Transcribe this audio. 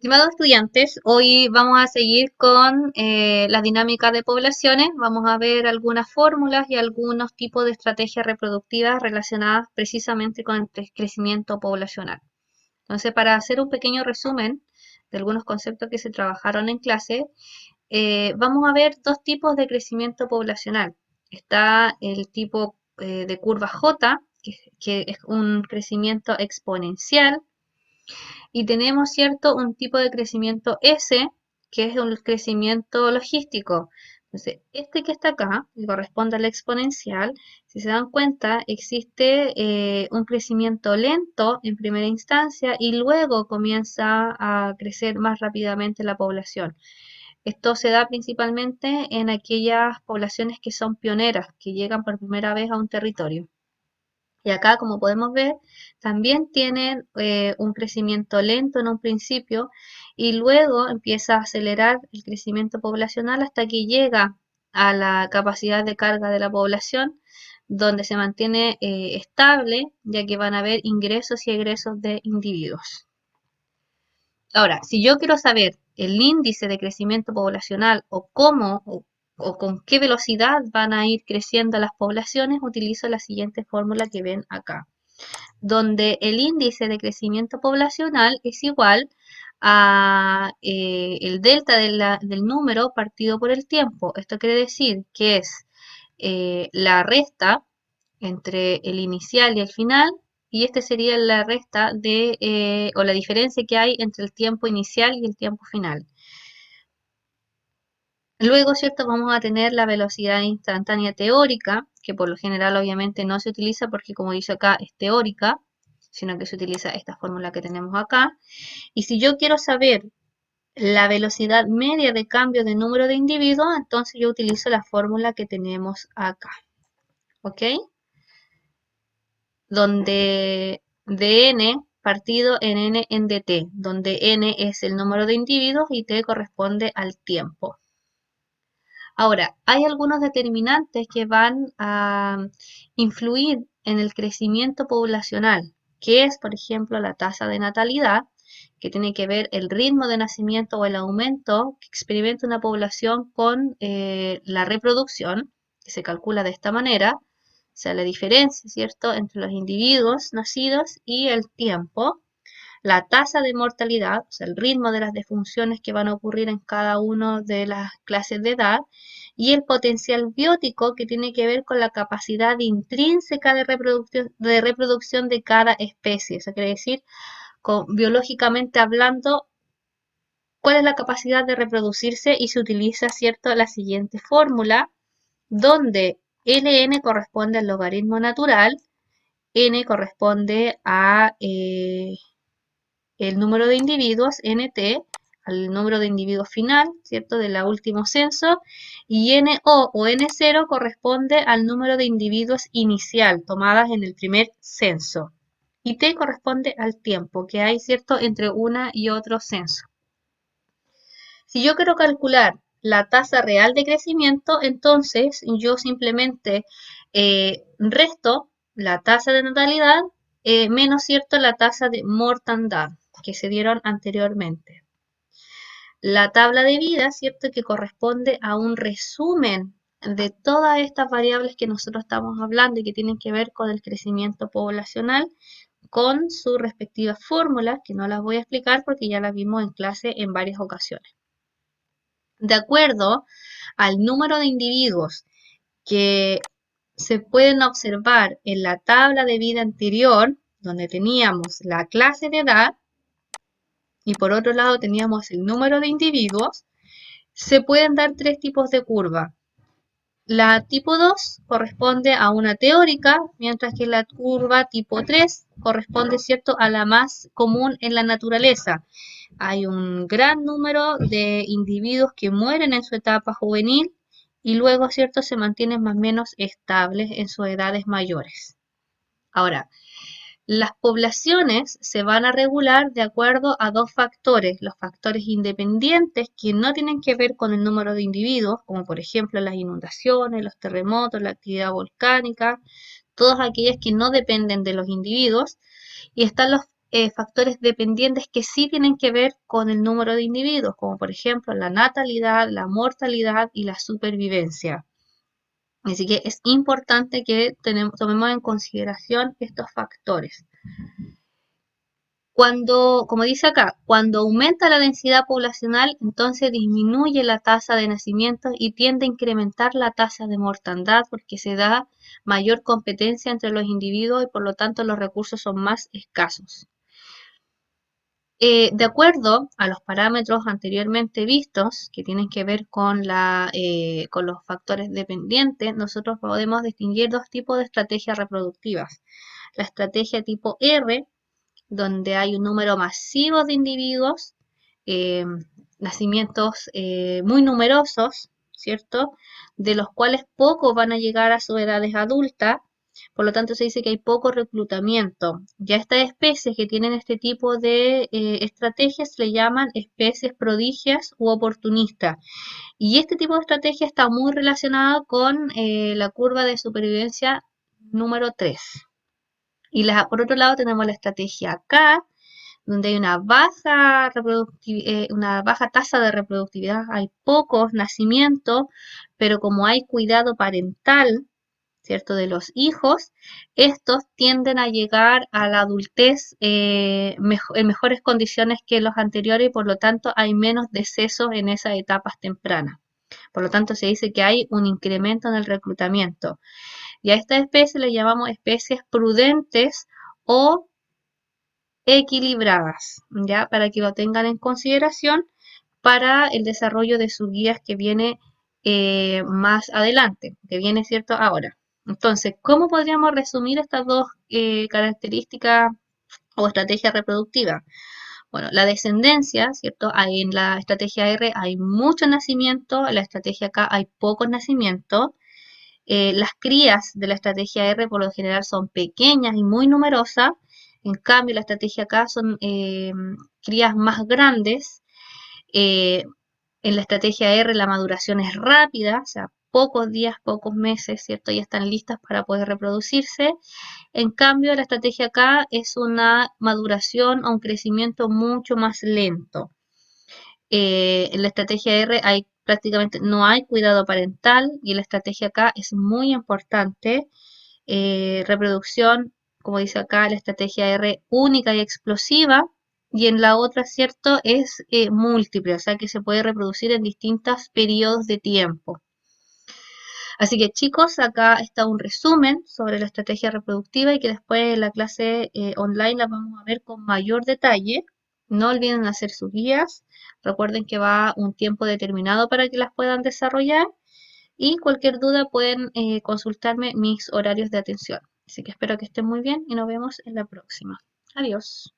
Estimados estudiantes, hoy vamos a seguir con la dinámica de poblaciones. Vamos a ver algunas fórmulas y algunos tipos de estrategias reproductivas relacionadas precisamente con el crecimiento poblacional. Entonces, para hacer un pequeño resumen de algunos conceptos que se trabajaron en clase, vamos a ver dos tipos de crecimiento poblacional. Está el tipo de curva J, que es un crecimiento exponencial, y tenemos, ¿cierto?, un tipo de crecimiento S, que es un crecimiento logístico. Entonces, este que está acá, que corresponde al exponencial, si se dan cuenta, existe un crecimiento lento en primera instancia y luego comienza a crecer más rápidamente la población. Esto se da principalmente en aquellas poblaciones que son pioneras, que llegan por primera vez a un territorio. Y acá, como podemos ver, también tienen un crecimiento lento en un principio y luego empieza a acelerar el crecimiento poblacional hasta que llega a la capacidad de carga de la población, donde se mantiene estable, ya que van a haber ingresos y egresos de individuos. Ahora, si yo quiero saber el índice de crecimiento poblacional o cómo o con qué velocidad van a ir creciendo las poblaciones, utilizo la siguiente fórmula que ven acá, donde el índice de crecimiento poblacional es igual a el delta del número partido por el tiempo. Esto quiere decir que es la resta entre el inicial y el final, y este sería la resta de, o la diferencia que hay entre el tiempo inicial y el tiempo final. Luego, ¿cierto? Vamos a tener la velocidad instantánea teórica, que por lo general obviamente no se utiliza porque como dice acá es teórica, sino que se utiliza esta fórmula que tenemos acá. Y si yo quiero saber la velocidad media de cambio de número de individuos, entonces yo utilizo la fórmula que tenemos acá. ¿Ok? Donde dn partido en n en dt, donde n es el número de individuos y t corresponde al tiempo. Ahora, hay algunos determinantes que van a influir en el crecimiento poblacional, que es, por ejemplo, la tasa de natalidad, que tiene que ver el ritmo de nacimiento o el aumento que experimenta una población con la reproducción, que se calcula de esta manera, o sea, la diferencia, ¿cierto?, entre los individuos nacidos y el tiempo, la tasa de mortalidad, o sea, el ritmo de las defunciones que van a ocurrir en cada una de las clases de edad, y el potencial biótico que tiene que ver con la capacidad intrínseca de reproducción de cada especie. Eso quiere decir, biológicamente hablando, cuál es la capacidad de reproducirse y se utiliza, ¿cierto?, la siguiente fórmula, donde ln corresponde al logaritmo natural, n corresponde a el número de individuos, nt, al número de individuos final, ¿cierto?, del último censo, y NO o N0 corresponde al número de individuos inicial, tomadas en el primer censo. Y T corresponde al tiempo que hay, ¿cierto?, entre una y otro censo. Si yo quiero calcular la tasa real de crecimiento, entonces yo simplemente resto la tasa de natalidad menos, ¿cierto?, la tasa de mortandad que se dieron anteriormente. La tabla de vida, ¿cierto?, que corresponde a un resumen de todas estas variables que nosotros estamos hablando y que tienen que ver con el crecimiento poblacional, con sus respectivas fórmulas, que no las voy a explicar porque ya las vimos en clase en varias ocasiones. De acuerdo al número de individuos que se pueden observar en la tabla de vida anterior, donde teníamos la clase de edad, y por otro lado teníamos el número de individuos, se pueden dar tres tipos de curva. La tipo 2 corresponde a una teórica, mientras que la curva tipo 3 corresponde, ¿cierto?, a la más común en la naturaleza. Hay un gran número de individuos que mueren en su etapa juvenil y luego, ¿cierto?, se mantienen más o menos estables en sus edades mayores. Ahora, las poblaciones se van a regular de acuerdo a dos factores, los factores independientes que no tienen que ver con el número de individuos, como por ejemplo las inundaciones, los terremotos, la actividad volcánica, todas aquellas que no dependen de los individuos, y están los factores dependientes que sí tienen que ver con el número de individuos, como por ejemplo la natalidad, la mortalidad y la supervivencia. Así que es importante que tomemos en consideración estos factores. Cuando, como dice acá, cuando aumenta la densidad poblacional, entonces disminuye la tasa de nacimientos y tiende a incrementar la tasa de mortandad porque se da mayor competencia entre los individuos y por lo tanto los recursos son más escasos. De acuerdo a los parámetros anteriormente vistos, que tienen que ver con los factores dependientes, nosotros podemos distinguir dos tipos de estrategias reproductivas. La estrategia tipo R, donde hay un número masivo de individuos, eh, nacimientos muy numerosos, ¿cierto? De los cuales pocos van a llegar a sus edades adultas, por lo tanto se dice que hay poco reclutamiento. Ya estas especies que tienen este tipo de estrategias se le llaman especies prodigias u oportunistas. Y este tipo de estrategia está muy relacionada con la curva de supervivencia número 3. Y por otro lado tenemos la estrategia K, donde hay una baja tasa de reproductividad, hay pocos nacimientos, pero como hay cuidado parental, ¿cierto? De los hijos, estos tienden a llegar a la adultez en mejores condiciones que los anteriores y por lo tanto hay menos decesos en esas etapas tempranas. Por lo tanto, se dice que hay un incremento en el reclutamiento. Y a esta especie le llamamos especies prudentes o equilibradas, ¿ya? Para que lo tengan en consideración para el desarrollo de sus guías que viene más adelante, que viene, ¿cierto? Ahora. Entonces, ¿cómo podríamos resumir estas dos características o estrategias reproductivas? Bueno, la descendencia, ¿cierto? En la estrategia R hay mucho nacimiento, en la estrategia K hay pocos nacimientos. Las crías de la estrategia R por lo general son pequeñas y muy numerosas. En cambio, la estrategia K son crías más grandes. Eh, en la estrategia R la maduración es rápida, o sea, pocos días, pocos meses, ¿cierto? Ya están listas para poder reproducirse. En cambio, la estrategia K es una maduración o un crecimiento mucho más lento. En la estrategia R hay prácticamente no hay cuidado parental y en la estrategia K es muy importante. Reproducción, como dice acá, la estrategia R única y explosiva. Y en la otra, ¿cierto? Es múltiple, o sea que se puede reproducir en distintos periodos de tiempo. Así que chicos, acá está un resumen sobre la estrategia reproductiva y que después en la clase online la vamos a ver con mayor detalle. No olviden hacer sus guías. Recuerden que va un tiempo determinado para que las puedan desarrollar y cualquier duda pueden consultarme mis horarios de atención. Así que espero que estén muy bien y nos vemos en la próxima. Adiós.